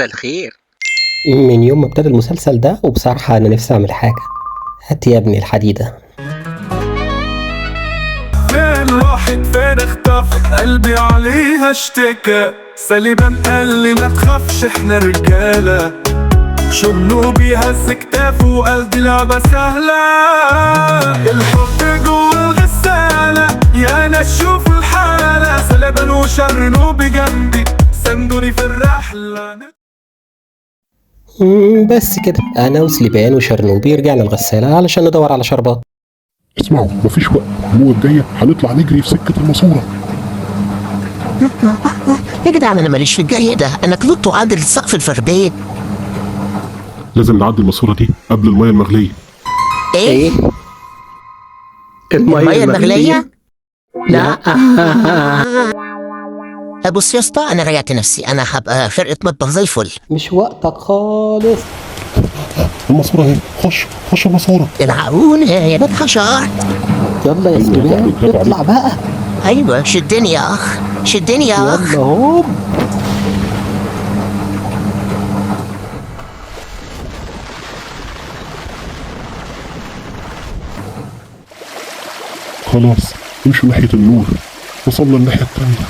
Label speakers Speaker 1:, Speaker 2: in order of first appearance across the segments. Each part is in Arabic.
Speaker 1: مساء الخير.
Speaker 2: من يوم ما ابتدى المسلسل ده وبصراحة أنا نفسي أعمل حاجة. هات يا ابني الحديدة.
Speaker 3: فين راحت فين اختفت قلبي عليها اشتكى سليمان قال لي ما تخافش احنا رجالة شنو بيهز كتافه وقال دي لعبة سهلة الحب جوا الغسالة يا ناس شوفوا الحالة سليمان وشرنوبي جنبي سندوني في الرحلة.
Speaker 2: بس كده أنا وسليبان وشرنوبي رجعنا الغسالة علشان ندور على شربات.
Speaker 4: اسمعوا مفيش وقت، الموة الجاية هنطلع نجري في سكة الماسورة.
Speaker 5: يا جدعان انا ماليش في الجاي ده، انا كلت وعادل السقف الفرديه.
Speaker 4: لازم نعدي الماسورة دي قبل المية المغلية.
Speaker 5: ايه؟ المية المغلية؟ لا بص يا اسطى انا ريعت نفسي، انا هبقى فرقة مطبخ زي الفل.
Speaker 2: مش وقتك خالص.
Speaker 4: الماسورة اهي، خش الماسورة.
Speaker 5: العقونة يا بنت حشار.
Speaker 2: يلا يا سليمان اطلع بقى.
Speaker 5: ايوه شدني يا اخ، شدني يا اخ.
Speaker 2: يلا هوب.
Speaker 4: خلاص امشوا ناحية النور، وصلنا الناحية التانية.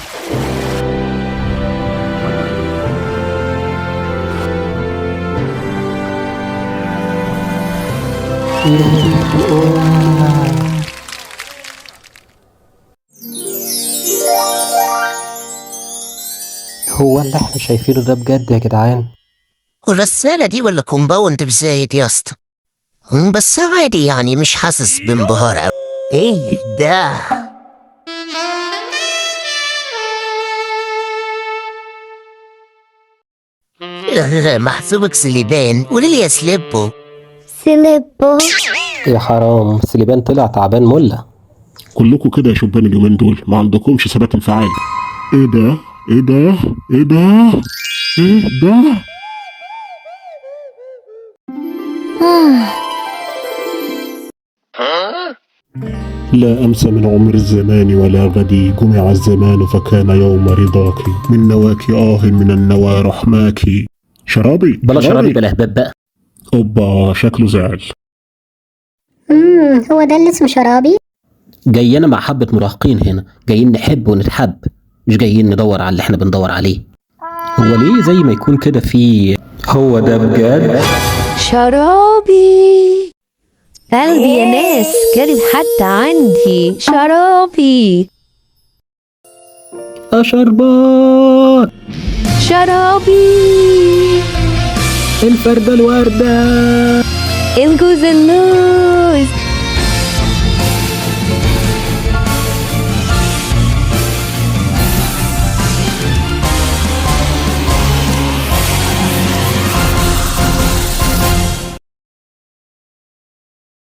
Speaker 2: هو اللي احنا شايفينه ده بجد يا جدعان؟
Speaker 5: والرسالة دي ولا كومباوند بزايد يا اسطى؟ بس عادي يعني مش حاسس بانبهار أوي. ايه ده؟ محسوبك سليبان، قولي لي يا سليبو.
Speaker 6: سليبو
Speaker 2: يا حرام سليبان طلع تعبان مله.
Speaker 4: كلكوا كده يا شبان اليومين دول ما عندكمش ثبات انفعالي. ايه ده؟ ايه ده؟ ايه ده؟ ايه ده؟ لا أمس من عمر الزمان ولا غدي، جمع الزمان فكان يوم رضاك، من نواك من النوى رحماك. شرابي
Speaker 2: بلا شرابي بلا هباب بقى.
Speaker 4: اوبا شكله زعل.
Speaker 6: هو ده اللي اسمه شرابي؟
Speaker 2: جايين مع حبة مراهقين هنا، جايين نحب ونتحب، مش جايين ندور على اللي احنا بندور عليه. هو ليه زي ما يكون كده في هو ده بجد؟
Speaker 7: شرابي قلبي يا ناس كلب حتى عندي شرابي.
Speaker 2: شربات
Speaker 7: شرابي
Speaker 2: الفردة الوردة
Speaker 7: الجوز النور